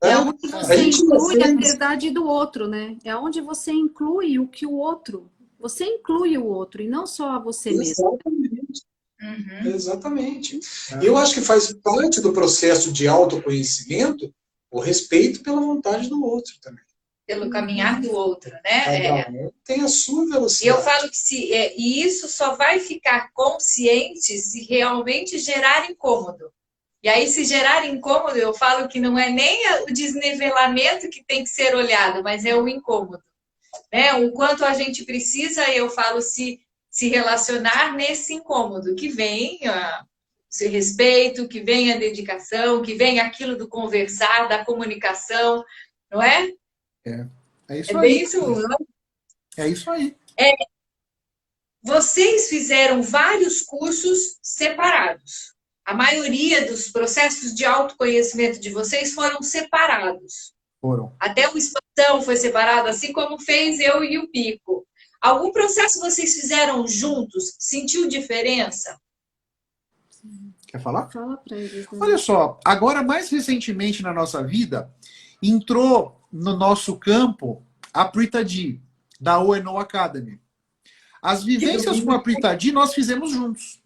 É onde você inclui a verdade do outro, né? É onde você inclui o que o outro... Você inclui o outro e não só você mesmo.
Exatamente. E eu acho que faz parte do processo de autoconhecimento o respeito pela vontade do outro também.
Pelo caminhar do outro, né?
Tem a sua velocidade.
E eu falo que e isso só vai ficar consciente se realmente gerar incômodo. E aí, se gerar incômodo, eu falo que não é nem o desnivelamento que tem que ser olhado, mas é o incômodo. Né? O quanto a gente precisa, eu falo, se relacionar nesse incômodo, que vem esse respeito, que vem a dedicação, que vem aquilo do conversar, da comunicação, não é?
É isso aí.
Bem isso, não?
É isso aí.
Vocês fizeram vários cursos separados. A maioria dos processos de autoconhecimento de vocês foram separados.
Foram.
Até o Expansão foi separado, assim como fez eu e o Pico. Algum processo vocês fizeram juntos? Sentiu diferença?
Quer falar?
Fala pra eles. Né?
Olha só, agora mais recentemente na nossa vida, entrou no nosso campo a Prita D, da O&O Academy. As vivências com a Prita D nós fizemos juntos.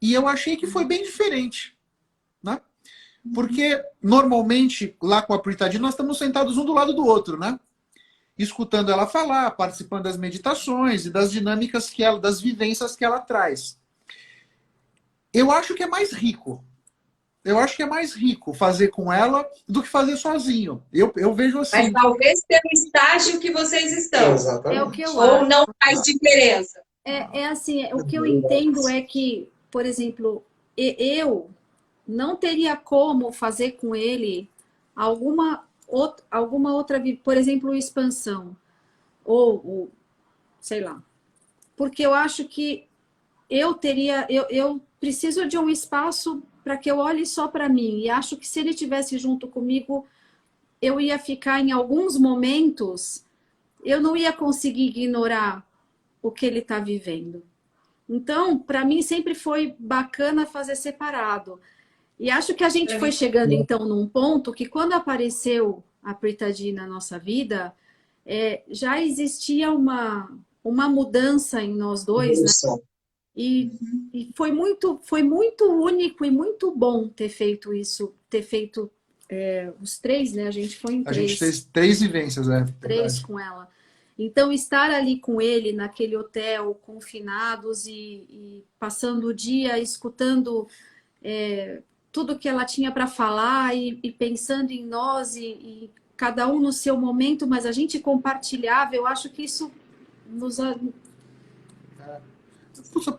E eu achei que foi bem diferente. Né? Porque, normalmente, lá com a Prita D, nós estamos sentados um do lado do outro, né? Escutando ela falar, participando das meditações e das dinâmicas das vivências que ela traz. Eu acho que é mais rico. Eu acho que é mais rico fazer com ela do que fazer sozinho. Eu vejo assim.
Mas talvez pelo estágio que vocês estão.
Exatamente.
É o que eu
Ou
acho.
não faz diferença.
É assim, o que eu entendo é que, por exemplo, eu não teria como fazer com ele alguma outra, por exemplo, expansão. Ou sei lá. Porque eu acho que eu preciso de um espaço para que eu olhe só para mim. E acho que se ele estivesse junto comigo, eu ia ficar em alguns momentos, eu não ia conseguir ignorar o que ele está vivendo. Então, para mim, sempre foi bacana fazer separado. E acho que a gente foi chegando, então, num ponto que quando apareceu a Prita D na nossa vida, já existia uma mudança em nós dois, né? E foi muito único e muito bom ter feito isso, ter feito os três, né? A gente foi em três.
A gente fez 3 vivências, né?
3 com ela. Então, estar ali com ele, naquele hotel, confinados e passando o dia escutando tudo que ela tinha para falar e pensando em nós e cada um no seu momento, mas a gente compartilhava, eu acho que isso nos...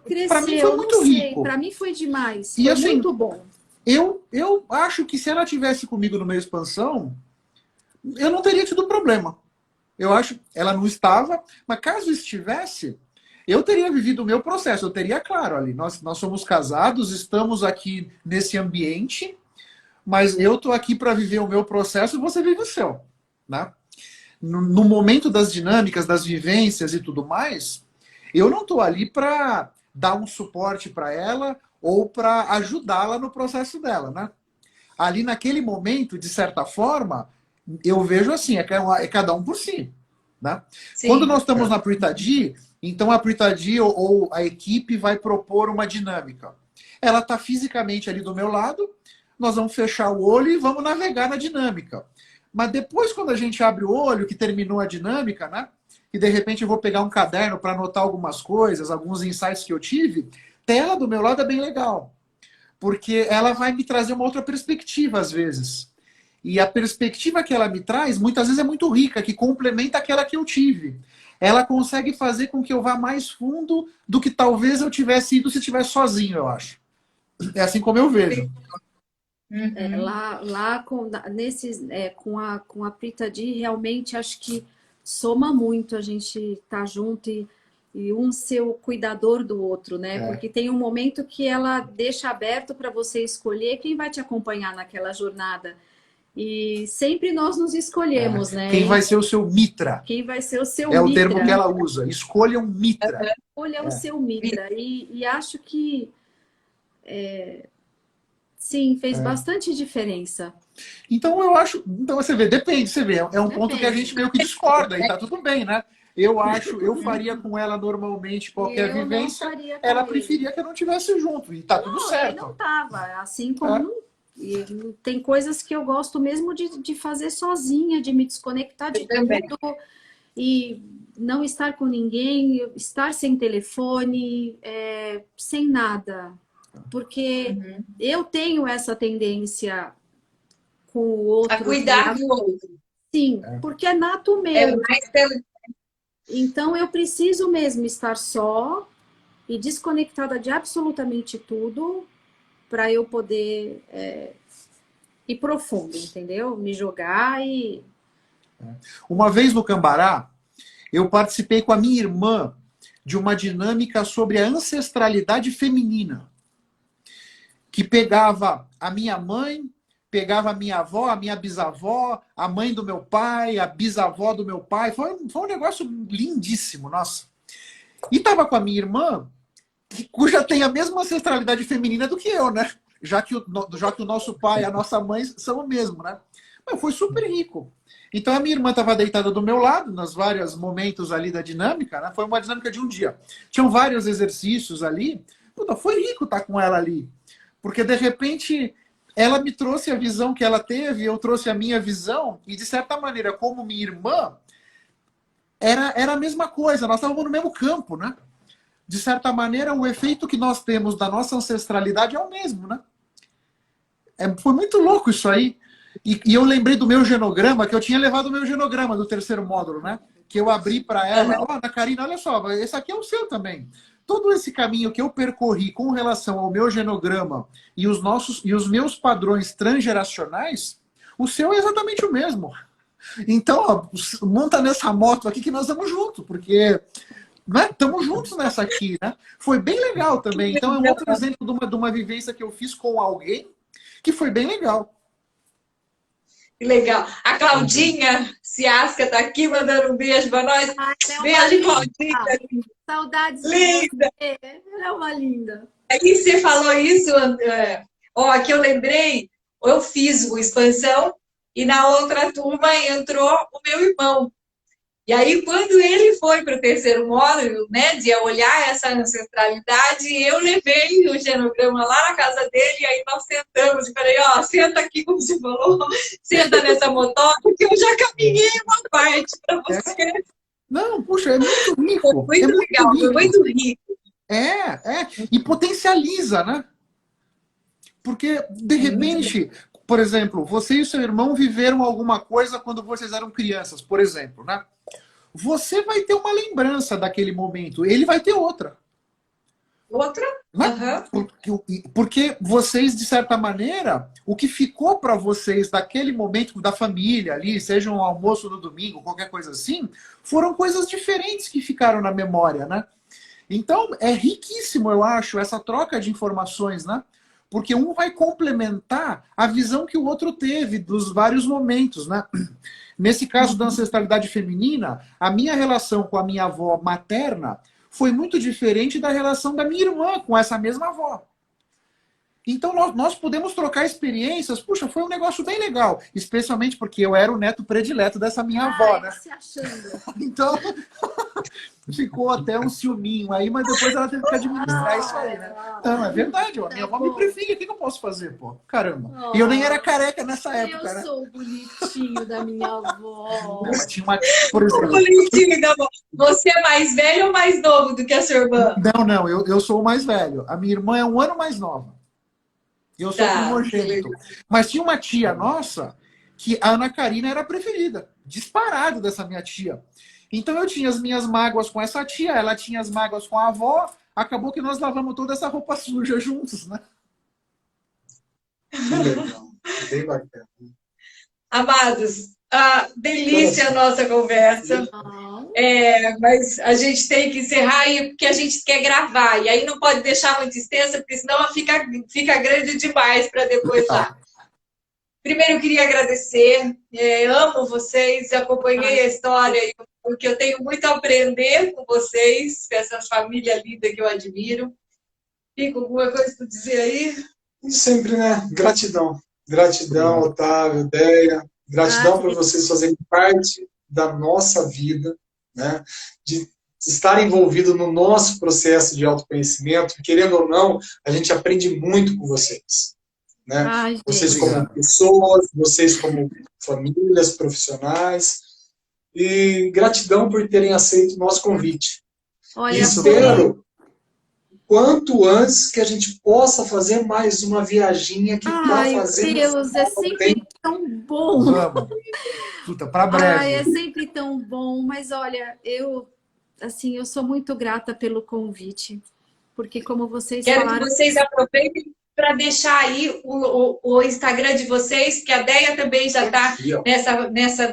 Cresceu,
para mim foi muito rico.
Para mim foi demais.
E
foi
assim,
muito bom.
Eu acho que se ela tivesse comigo numa expansão, eu não teria tido problema. Eu acho, ela não estava, mas caso estivesse, eu teria vivido o meu processo, eu teria claro ali, nós somos casados, estamos aqui nesse ambiente, mas eu tô aqui para viver o meu processo e você vive o seu, né? No momento das dinâmicas, das vivências e tudo mais, eu não tô ali para dar um suporte para ela ou para ajudá-la no processo dela, né? Ali naquele momento, de certa forma, eu vejo assim, é cada um por si, né?
Sim.
Quando nós estamos na Pritadi, então a Pritadi ou a equipe vai propor uma dinâmica. Ela está fisicamente ali do meu lado, nós vamos fechar o olho e vamos navegar na dinâmica. Mas depois, quando a gente abre o olho, que terminou a dinâmica, né? E de repente eu vou pegar um caderno para anotar algumas coisas, alguns insights que eu tive, ter ela do meu lado é bem legal. Porque ela vai me trazer uma outra perspectiva, às vezes. E a perspectiva que ela me traz, muitas vezes é muito rica, que complementa aquela que eu tive. Ela consegue fazer com que eu vá mais fundo do que talvez eu tivesse ido se estivesse sozinho, eu acho. É assim como eu vejo.
Lá com a Prita Di, realmente acho que soma muito a gente estar junto e um ser o cuidador do outro, né? Porque tem um momento que ela deixa aberto para você escolher quem vai te acompanhar naquela jornada. E sempre nós nos escolhemos, né?
Quem vai ser o seu mitra?
Quem vai ser o seu
mitra? É o
mitra.
termo que ela usa. Escolha um mitra.
Escolha o seu mitra. E acho que sim, fez bastante diferença.
Então eu acho. Então você vê, depende, você vê. É um ponto que a gente meio que discorda, e tá tudo bem, né? Eu acho, eu faria com ela normalmente qualquer vivência. Ela preferia que eu não tivesse junto. E tá tudo certo.
Não tava. Assim como e tem coisas que eu gosto mesmo de fazer sozinha, de me desconectar de tudo e não estar com ninguém, estar sem telefone, sem nada. Porque eu tenho essa tendência com o outro.
A cuidar do outro.
Sim, porque é nato meu. Então eu preciso mesmo estar só e desconectada de absolutamente tudo para eu poder ir profundo, entendeu? Me jogar e...
Uma vez no Cambará, eu participei com a minha irmã de uma dinâmica sobre a ancestralidade feminina, que pegava a minha mãe, pegava a minha avó, a minha bisavó, a mãe do meu pai, a bisavó do meu pai. Foi um negócio lindíssimo, nossa. E estava com a minha irmã, cuja tem a mesma ancestralidade feminina do que eu, né? Já que o nosso pai e a nossa mãe são o mesmo, né? Mas foi super rico. Então a minha irmã estava deitada do meu lado, nos vários momentos ali da dinâmica, né? Foi uma dinâmica de um dia. Tinham vários exercícios ali. Puta, foi rico estar com ela ali. Porque, de repente, ela me trouxe a visão que ela teve, eu trouxe a minha visão, e, de certa maneira, como minha irmã, era a mesma coisa, nós estávamos no mesmo campo, né? De certa maneira, o efeito que nós temos da nossa ancestralidade é o mesmo, né? Foi muito louco isso aí. E eu lembrei do meu genograma, que eu tinha levado o meu genograma do terceiro módulo, né? Que eu abri para ela. Ó, Ana Karina, olha só, esse aqui é o seu também. Todo esse caminho que eu percorri com relação ao meu genograma e os meus padrões transgeracionais, o seu é exatamente o mesmo. Então, ó, monta nessa moto aqui que nós vamos juntos, porque estamos juntos nessa aqui, né? Foi bem legal também. Então, é um outro exemplo de uma vivência que eu fiz com alguém que foi bem legal.
Que legal. A Claudinha Ciasca está aqui mandando um beijo para nós. Beijo, Claudinha.
Saudades.
Linda.
Ela é uma linda.
Aí você falou isso, ó, que eu lembrei, eu fiz o Expansão e na outra turma entrou o meu irmão. E aí, quando ele foi para o terceiro módulo, né, de olhar essa ancestralidade, eu levei o genograma lá na casa dele, e aí nós sentamos e falei, ó, senta aqui, como você falou, senta nessa motoca, que eu já caminhei uma parte para você.
Não, puxa, é muito rico.
Foi muito legal, rico. Foi muito rico.
E potencializa, né? Porque, de repente, por exemplo, você e o seu irmão viveram alguma coisa quando vocês eram crianças, por exemplo, né? Você vai ter uma lembrança daquele momento, ele vai ter outra.
Outra?
Né?
Aham.
Porque vocês, de certa maneira, o que ficou para vocês daquele momento da família ali, seja um almoço no domingo, qualquer coisa assim, foram coisas diferentes que ficaram na memória, né? Então, é riquíssimo, eu acho, essa troca de informações, né? Porque um vai complementar a visão que o outro teve dos vários momentos, né? Nesse caso da ancestralidade feminina, a minha relação com a minha avó materna foi muito diferente da relação da minha irmã com essa mesma avó. Então, nós podemos trocar experiências. Puxa, foi um negócio bem legal. Especialmente porque eu era o neto predileto dessa minha avó, né?
Se achando.
Então, ficou até um ciúminho aí, mas depois ela teve que administrar isso aí, né? Não, é verdade, ó. Minha avó me preferia. O que eu posso fazer, pô? Caramba. E eu nem era careca nessa época, né?
Eu sou o bonitinho da minha avó.
Não, tinha uma, por exemplo,
Bonitinho, da avó. Você é mais velho ou mais novo do que a sua irmã?
não, eu sou o mais velho. A minha irmã é um ano mais nova. Eu sou primogênito. Mas tinha uma tia nossa que a Ana Karina era a preferida. Disparado dessa minha tia. Então eu tinha as minhas mágoas com essa tia, ela tinha as mágoas com a avó. Acabou que nós lavamos toda essa roupa suja juntos, né?
Que legal. Bem bacana.
Amados, delícia a nossa conversa. Mas a gente tem que encerrar aí porque a gente quer gravar. E aí não pode deixar muito extensa, porque senão ela fica grande demais para depois lá. Primeiro eu queria agradecer. Amo vocês, acompanhei a história, porque eu tenho muito a aprender com vocês, com essa família linda que eu admiro. Fica alguma coisa para dizer aí?
E sempre, né? Gratidão. Gratidão, Otávio, Déia. Gratidão por vocês fazerem parte da nossa vida, né? De estar envolvido no nosso processo de autoconhecimento. Querendo ou não, a gente aprende muito com vocês. Né? Vocês como pessoas, vocês como famílias, profissionais. E gratidão por terem aceito o nosso convite.
Olha,
e espero quanto antes que a gente possa fazer mais uma viaginha que está fazendo.
Meu Deus, é sempre tão bom.
Vamos. Puta, para breve.
É sempre tão bom, mas olha, eu sou muito grata pelo convite, porque como vocês
falaram...
Quero
que vocês aproveitem para deixar aí o Instagram de vocês, que a Déia também já está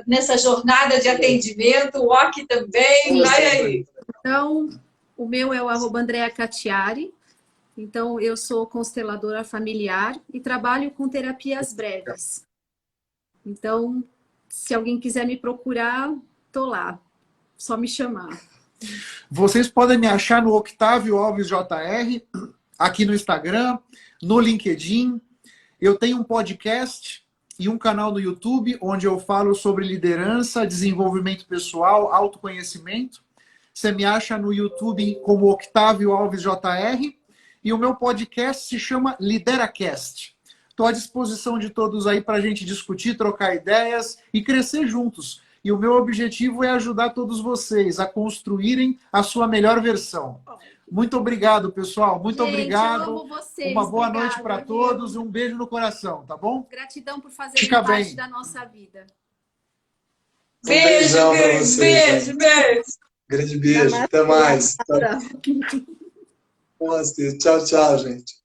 nessa jornada de atendimento, o Ok também, vai aí.
Então, o meu é o @AndreaCattiari. Então, eu sou consteladora familiar e trabalho com terapias breves. Então, se alguém quiser me procurar, tô lá. Só me chamar.
Vocês podem me achar no Octávio Alves JR, aqui no Instagram, no LinkedIn. Eu tenho um podcast e um canal no YouTube, onde eu falo sobre liderança, desenvolvimento pessoal, autoconhecimento. Você me acha no YouTube como Octávio Alves JR. E o meu podcast se chama LideraCast. Estou à disposição de todos aí para a gente discutir, trocar ideias e crescer juntos. E o meu objetivo é ajudar todos vocês a construírem a sua melhor versão. Muito obrigado, pessoal. Muito obrigado.
Eu amo vocês.
Uma boa noite para todos e um beijo no coração, tá bom?
Gratidão por fazerem parte da nossa vida.
Beijo, beijo.
Grande beijo. Até mais. Tchau, tchau, gente.